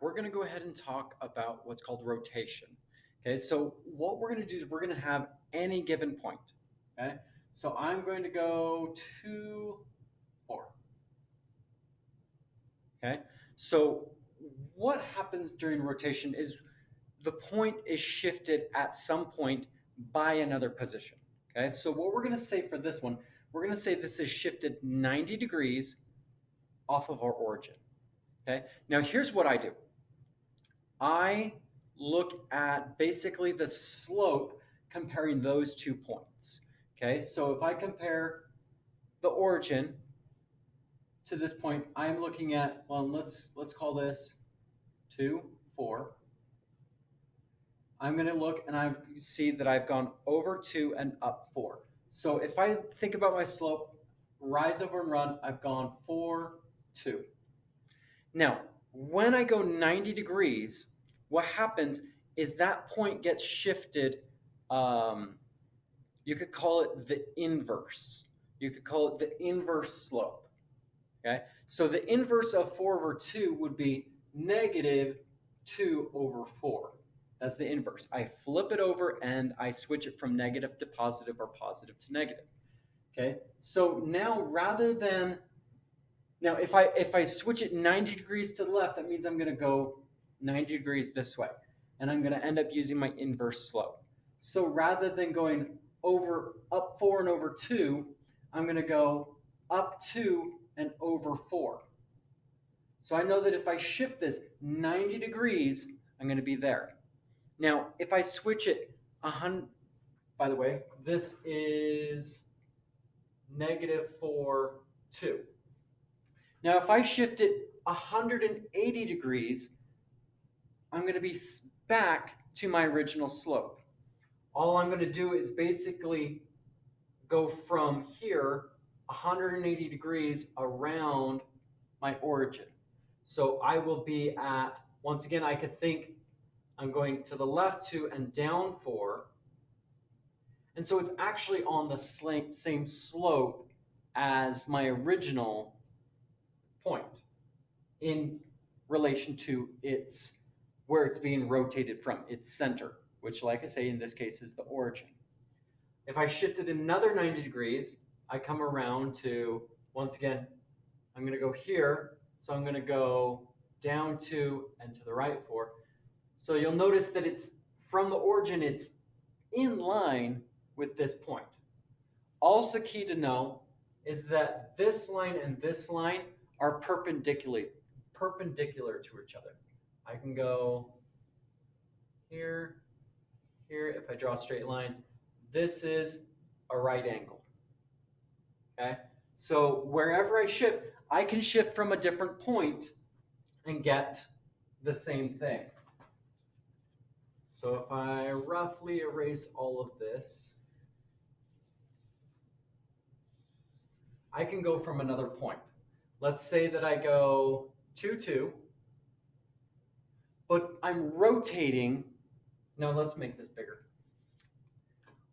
We're going to go ahead and talk about what's called rotation. Okay, so what we're going to do is we're going to have any given point. Okay, so I'm going to go 2, 4. Okay, so what happens during rotation is the point is shifted at some point by another position. Okay, so what we're going to say for this one, we're going to say this is shifted 90 degrees off of our origin. Okay, now here's what I do. I look at basically the slope comparing those 2 points. Okay, so if I compare the origin to this point, I'm looking at, well, let's call this 2, 4. I'm going to look and I see that I've gone over 2 and up 4. So if I think about my slope, rise over and run, I've gone 4, 2. Now, when I go 90 degrees, what happens is that point gets shifted. You could call it the inverse. You could call it the inverse slope. Okay, so the inverse of 4 over 2 would be negative 2 over 4. That's the inverse. I flip it over and I switch it from negative to positive or positive to negative. Okay, so now if I switch it 90 degrees to the left, that means I'm going to go 90 degrees this way. And I'm going to end up using my inverse slope. So rather than going up 4 and over 2, I'm going to go up 2 and over 4. So I know that if I shift this 90 degrees, I'm going to be there. Now, if I switch it 100, by the way, this is negative 4, 2. Now, if I shift it 180 degrees, I'm going to be back to my original slope. All I'm going to do is basically go from here 180 degrees around my origin. So I will be at, once again, I could think I'm going to the left 2 and down 4. And so it's actually on the same slope as my original point in relation to where it's being rotated from, its center, which, like I say, in this case is the origin. If I shifted another 90 degrees, I come around to, once again, I'm going to go here. So I'm going to go down 2 and to the right 4. So you'll notice that it's from the origin, it's in line with this point. Also key to know is that this line and this line are perpendicular to each other. I can go here, here, if I draw straight lines. This is a right angle. Okay? So wherever I shift, I can shift from a different point and get the same thing. So if I roughly erase all of this, I can go from another point. Let's say that I go 2, 2, but I'm rotating. No, let's make this bigger.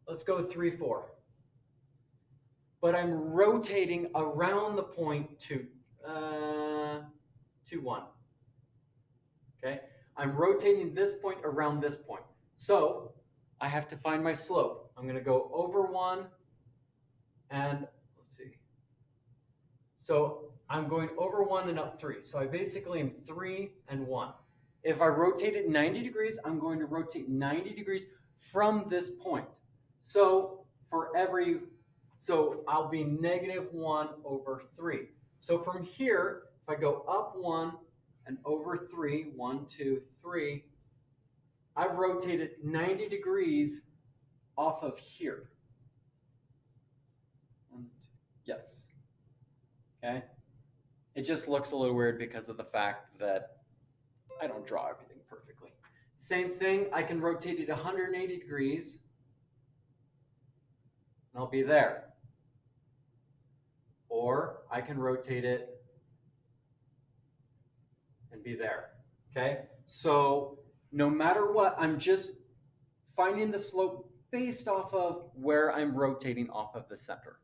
Let's go 3, 4. But I'm rotating around the point 2, 2, 1. Okay? I'm rotating this point around this point. So I have to find my slope. I'm going to go over 1 and let's see. So I'm going over 1 and up 3. So I basically am 3 and 1. If I rotate it 90 degrees, I'm going to rotate 90 degrees from this point. So I'll be negative 1 over 3. So from here, if I go up 1 and over 3, 1, 2, 3, I've rotated 90 degrees off of here. Yes. Okay. It just looks a little weird because of the fact that I don't draw everything perfectly. Same thing, I can rotate it 180 degrees and I'll be there. Or I can rotate it and be there. Okay? So no matter what, I'm just finding the slope based off of where I'm rotating off of the center.